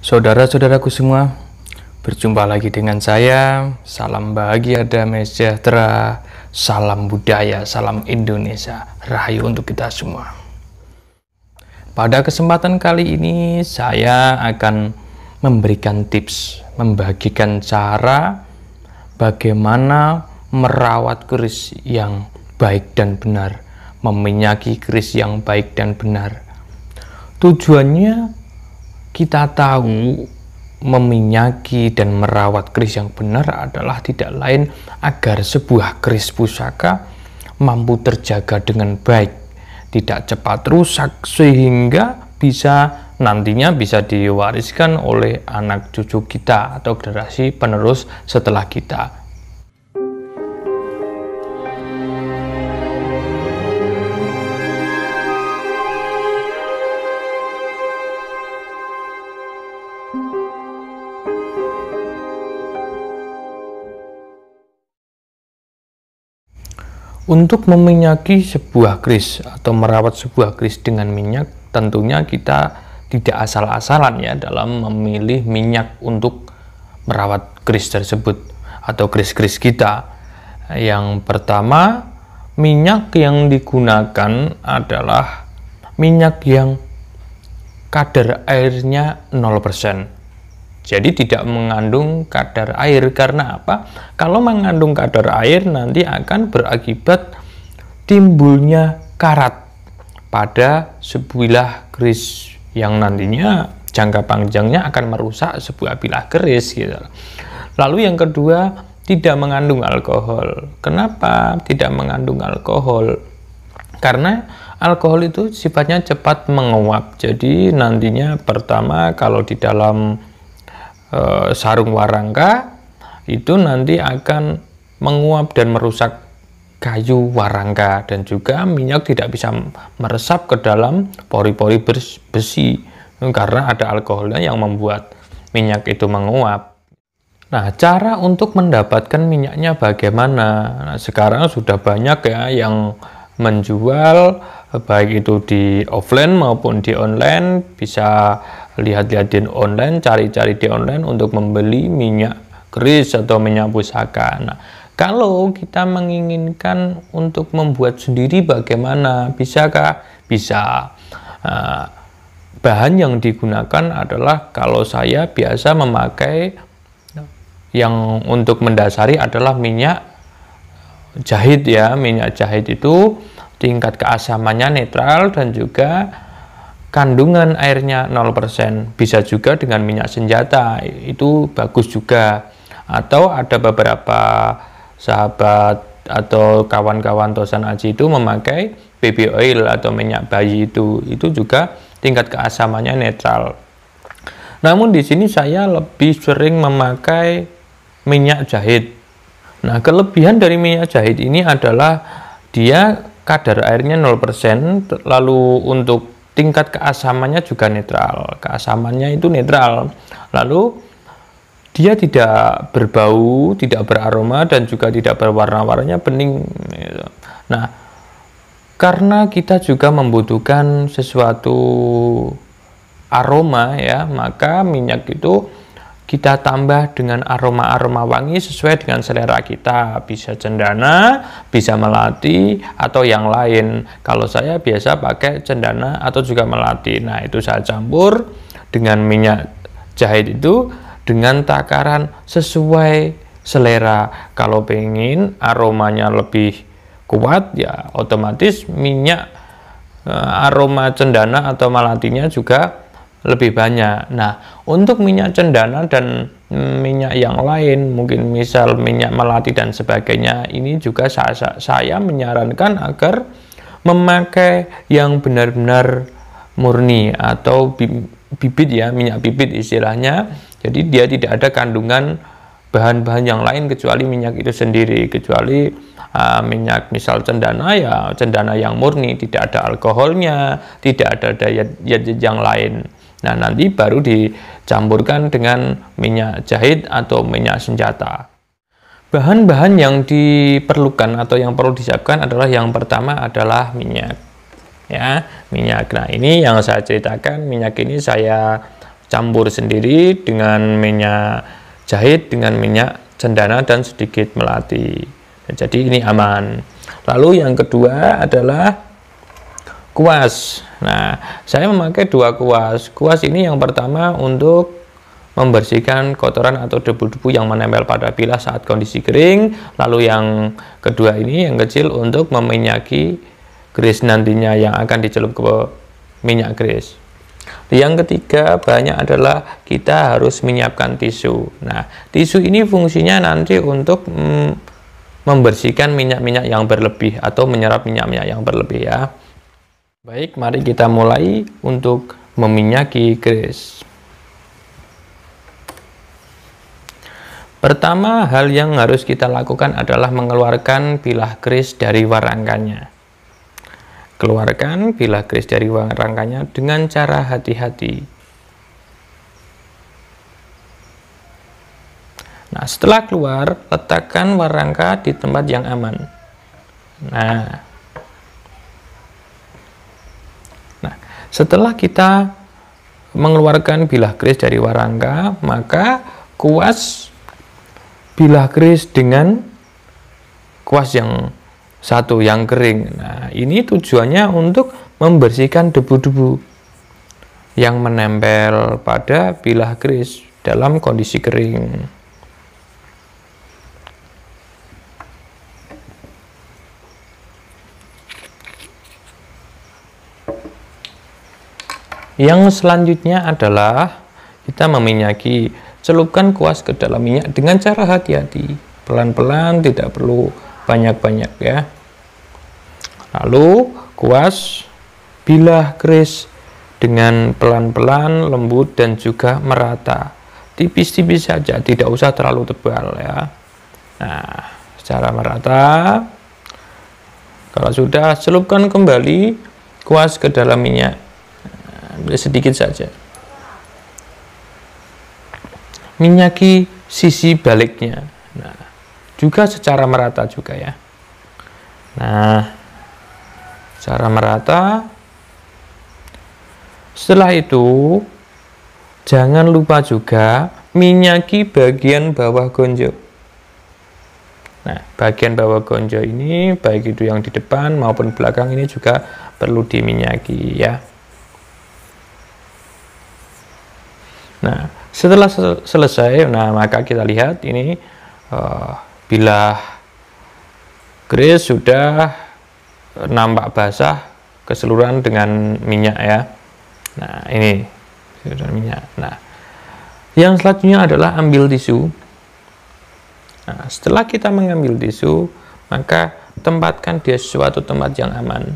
Saudara-saudaraku semua, berjumpa lagi dengan saya. Salam bahagia, damai sejahtera, salam budaya, salam Indonesia, rahayu untuk kita semua. Pada kesempatan kali ini saya akan memberikan tips, membagikan cara bagaimana merawat keris yang baik dan benar, meminyaki keris yang baik dan benar. Tujuannya kita tahu meminyaki dan merawat keris yang benar adalah tidak lain agar sebuah keris pusaka mampu terjaga dengan baik, tidak cepat rusak, sehingga nantinya bisa diwariskan oleh anak cucu kita atau generasi penerus setelah kita. Untuk meminyaki sebuah keris atau merawat sebuah keris dengan minyak, tentunya kita tidak asal-asalan ya dalam memilih minyak untuk merawat keris tersebut atau keris-keris kita. Yang pertama, minyak yang digunakan adalah minyak yang kadar airnya 0%. Jadi tidak mengandung kadar air. Karena apa? Kalau mengandung kadar air nanti akan berakibat timbulnya karat pada sebilah keris yang nantinya jangka panjangnya akan merusak sebuah bilah keris gitu. Lalu yang kedua, tidak mengandung alkohol. Kenapa tidak mengandung alkohol? Karena alkohol itu sifatnya cepat menguap. Jadi nantinya pertama kalau di dalam sarung warangka itu nanti akan menguap dan merusak kayu warangka, dan juga minyak tidak bisa meresap ke dalam pori-pori besi karena ada alkoholnya yang membuat minyak itu menguap. Nah, cara untuk mendapatkan minyaknya bagaimana? Nah, sekarang sudah banyak ya yang menjual, baik itu di offline maupun di online. Bisa lihat-lihat di online, cari-cari di online untuk membeli minyak keris atau minyak pusaka. Nah, kalau kita menginginkan untuk membuat sendiri bagaimana? Bisakah? Bisa. Bahan yang digunakan adalah, kalau saya biasa memakai yang untuk mendasari adalah minyak jahit ya. Minyak jahit itu tingkat keasamannya netral dan juga kandungan airnya 0%. Bisa juga dengan minyak senjata, itu bagus juga. Atau ada beberapa sahabat atau kawan-kawan Tosan Aji itu memakai baby oil atau minyak bayi, itu juga tingkat keasamannya netral. Namun di sini saya lebih sering memakai minyak jahit. Nah, kelebihan dari minyak jahit ini adalah dia kadar airnya 0%, lalu untuk tingkat keasamannya juga netral. Keasamannya itu netral. Lalu dia tidak berbau, tidak beraroma, dan juga tidak berwarna-warnanya bening. Nah, karena kita juga membutuhkan sesuatu aroma ya, maka minyak itu kita tambah dengan aroma-aroma wangi sesuai dengan selera kita. Bisa cendana, bisa melati, atau yang lain. Kalau saya biasa pakai cendana atau juga melati. Nah, itu saya campur dengan minyak jahit itu dengan takaran sesuai selera. Kalau pengen aromanya lebih kuat ya otomatis minyak aroma cendana atau melatinya juga lebih banyak. Nah, untuk minyak cendana dan minyak yang lain, mungkin misal minyak melati dan sebagainya, ini juga saya menyarankan agar memakai yang benar-benar murni atau bibit ya, minyak bibit istilahnya. Jadi dia tidak ada kandungan bahan-bahan yang lain kecuali minyak itu sendiri. Kecuali minyak misal cendana ya cendana yang murni, tidak ada alkoholnya, tidak ada daya yang lain. Nah, nanti baru dicampurkan dengan minyak jahit atau minyak senjata. Bahan-bahan yang diperlukan atau yang perlu disiapkan adalah, yang pertama adalah minyak. Ya, minyak. Nah, ini yang saya ceritakan, minyak ini saya campur sendiri dengan minyak jahit, dengan minyak cendana dan sedikit melati. Jadi ini aman. Lalu yang kedua adalah kuas. Nah, saya memakai 2 kuas. Kuas ini yang pertama untuk membersihkan kotoran atau debu-debu yang menempel pada bilah saat kondisi kering. Lalu yang kedua ini yang kecil untuk meminyaki grease nantinya yang akan dicelup ke minyak grease. Yang ketiga banyak adalah kita harus menyiapkan tisu. Nah, tisu ini fungsinya nanti untuk membersihkan minyak-minyak yang berlebih atau menyerap minyak-minyak yang berlebih ya. Baik, mari kita mulai untuk meminyaki grease. Pertama, hal yang harus kita lakukan adalah mengeluarkan bilah grease dari warangkanya. Keluarkan bilah grease dari warangkanya dengan cara hati-hati. Nah, setelah keluar, letakkan warangka di tempat yang aman. Nah, setelah kita mengeluarkan bilah grease dari warangka, maka kuas bilah grease dengan kuas yang satu yang kering. Nah, ini tujuannya untuk membersihkan debu-debu yang menempel pada bilah grease dalam kondisi kering. Yang selanjutnya adalah kita meminyaki. Celupkan kuas ke dalam minyak dengan cara hati-hati, pelan-pelan, tidak perlu banyak-banyak ya. Lalu kuas bilah grease dengan pelan-pelan, lembut dan juga merata. Tipis-tipis saja, tidak usah terlalu tebal ya. Nah, secara merata. Kalau sudah, celupkan kembali kuas ke dalam minyak. Sedikit saja. Minyaki sisi baliknya. Nah, juga secara merata juga ya. Nah, secara merata. Setelah itu, jangan lupa juga minyaki bagian bawah gonjo. Nah, bagian bawah gonjo ini, baik itu yang di depan maupun belakang ini juga perlu diminyaki ya. Nah, setelah selesai, nah maka kita lihat ini bilah grease sudah nampak basah keseluruhan dengan minyak ya. Nah, ini sudah minyak. Nah, yang selanjutnya adalah ambil tisu. Nah, setelah kita mengambil tisu, maka tempatkan di suatu tempat yang aman.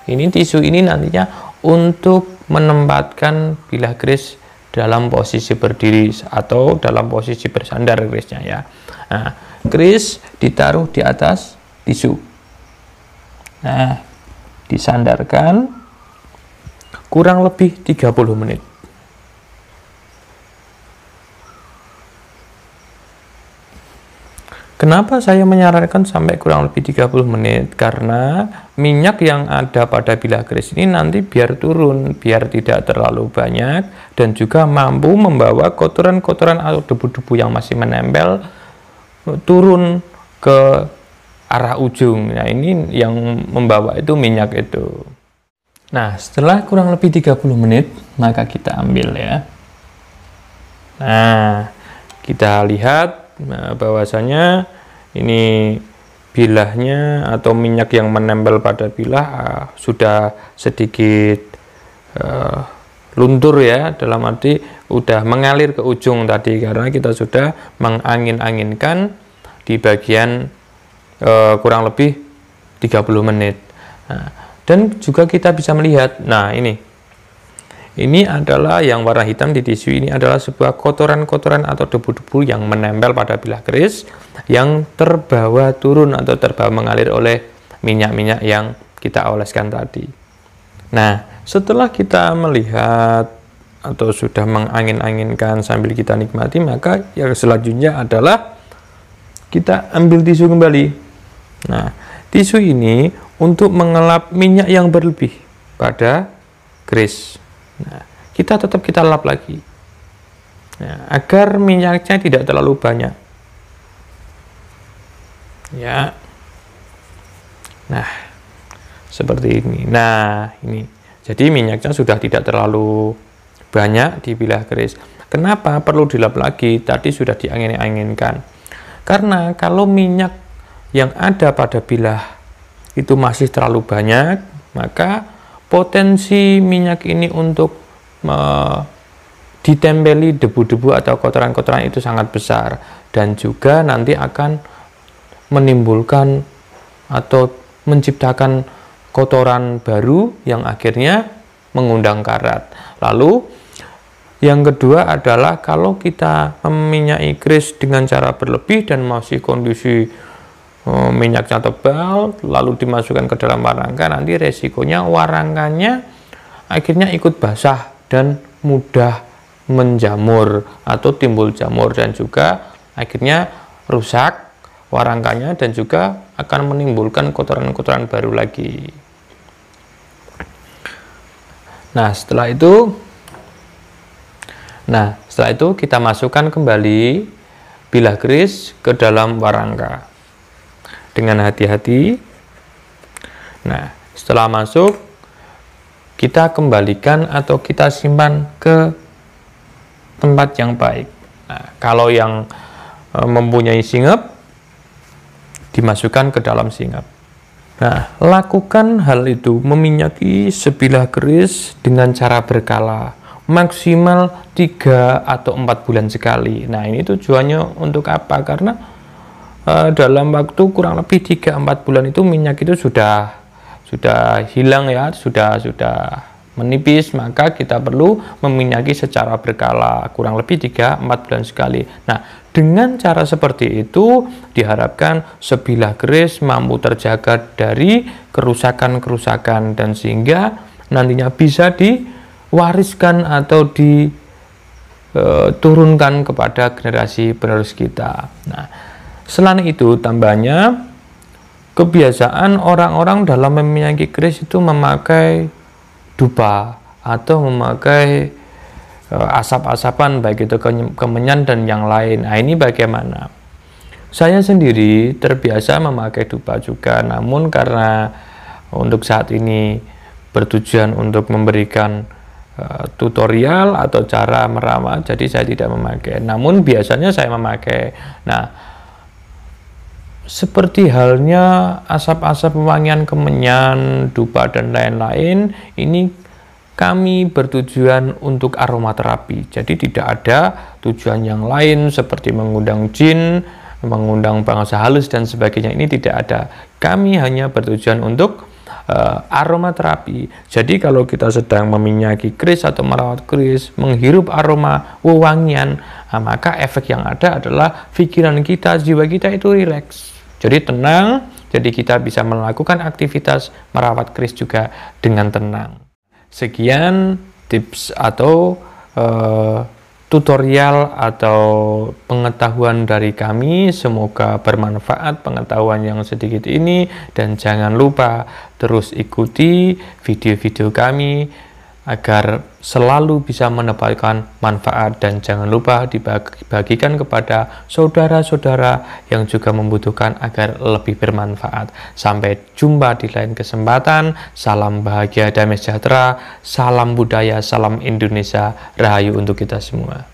Ini tisu ini nantinya untuk menempatkan bilah grease dalam posisi berdiri atau dalam posisi bersandar grease-nya ya. Nah, grease ditaruh di atas tisu. Nah, disandarkan kurang lebih 30 menit. Kenapa saya menyarankan sampai kurang lebih 30 menit? Karena minyak yang ada pada bilah grease ini nanti biar turun, biar tidak terlalu banyak, dan juga mampu membawa kotoran-kotoran atau debu-debu yang masih menempel turun ke arah ujung. Nah, ini yang membawa itu minyak itu. Nah, setelah kurang lebih 30 menit, maka kita ambil ya. Nah, kita lihat bahwasanya ini bilahnya atau minyak yang menempel pada bilah sudah sedikit luntur ya, dalam arti udah mengalir ke ujung tadi karena kita sudah mengangin-anginkan di bagian kurang lebih 30 menit. Nah, dan juga kita bisa melihat, nah ini adalah yang warna hitam di tisu ini adalah sebuah kotoran-kotoran atau debu-debu yang menempel pada bilah grease yang terbawa turun atau terbawa mengalir oleh minyak-minyak yang kita oleskan tadi. Nah, setelah kita melihat atau sudah mengangin-anginkan sambil kita nikmati, maka yang selanjutnya adalah kita ambil tisu kembali. Nah, tisu ini untuk mengelap minyak yang berlebih pada grease. Nah, kita lap lagi. Nah, agar minyaknya tidak terlalu banyak. Ya. Nah, seperti ini. Nah, ini. Jadi minyaknya sudah tidak terlalu banyak di bilah keris. Kenapa perlu dilap lagi? Tadi sudah diangin-anginkan. Karena kalau minyak yang ada pada bilah itu masih terlalu banyak, maka potensi minyak ini untuk ditempeli debu-debu atau kotoran-kotoran itu sangat besar, dan juga nanti akan menimbulkan atau menciptakan kotoran baru yang akhirnya mengundang karat. Lalu yang kedua adalah kalau kita meminyaki keris dengan cara berlebih dan masih kondisi minyaknya tebal, lalu dimasukkan ke dalam warangka, nanti resikonya warangkanya akhirnya ikut basah dan mudah menjamur atau timbul jamur, dan juga akhirnya rusak warangkanya dan juga akan menimbulkan kotoran-kotoran baru lagi. Nah, setelah itu kita masukkan kembali bilah keris ke dalam warangka dengan hati-hati. Nah, setelah masuk, kita kembalikan atau kita simpan ke tempat yang baik. Nah, kalau yang mempunyai singep, dimasukkan ke dalam singep. Nah, lakukan hal itu, meminyaki sebilah keris dengan cara berkala, maksimal 3 atau 4 bulan sekali. Nah, ini tujuannya untuk apa? Karena dalam waktu kurang lebih 3-4 bulan itu minyak itu sudah hilang ya, sudah menipis, maka kita perlu meminyaki secara berkala kurang lebih 3-4 bulan sekali. Nah, dengan cara seperti itu diharapkan sebilah keris mampu terjaga dari kerusakan-kerusakan, dan sehingga nantinya bisa diwariskan atau diturunkan kepada generasi penerus kita. Nah, selain itu, tambahnya kebiasaan orang-orang dalam meminyaki keris itu memakai dupa atau memakai asap-asapan, baik itu kemenyan dan yang lain. Nah, ini bagaimana? Saya sendiri terbiasa memakai dupa juga, namun karena untuk saat ini bertujuan untuk memberikan tutorial atau cara merawat, jadi saya tidak memakai. Namun biasanya saya memakai. Nah, seperti halnya asap-asap pewangian kemenyan, dupa, dan lain-lain, ini kami bertujuan untuk aromaterapi. Jadi tidak ada tujuan yang lain seperti mengundang jin, mengundang bangsa halus, dan sebagainya. Ini tidak ada. Kami hanya bertujuan untuk aromaterapi. Jadi kalau kita sedang meminyaki keris atau merawat keris, menghirup aroma wewangian, maka efek yang ada adalah pikiran kita, jiwa kita itu rileks. Jadi tenang, jadi kita bisa melakukan aktivitas merawat keris juga dengan tenang. Sekian tips atau tutorial atau pengetahuan dari kami. Semoga bermanfaat pengetahuan yang sedikit ini, dan jangan lupa terus ikuti video-video kami agar selalu bisa mendapatkan manfaat, dan jangan lupa dibagikan kepada saudara-saudara yang juga membutuhkan agar lebih bermanfaat. Sampai jumpa di lain kesempatan. Salam bahagia, damai sejahtera, salam budaya, salam Indonesia, rahayu untuk kita semua.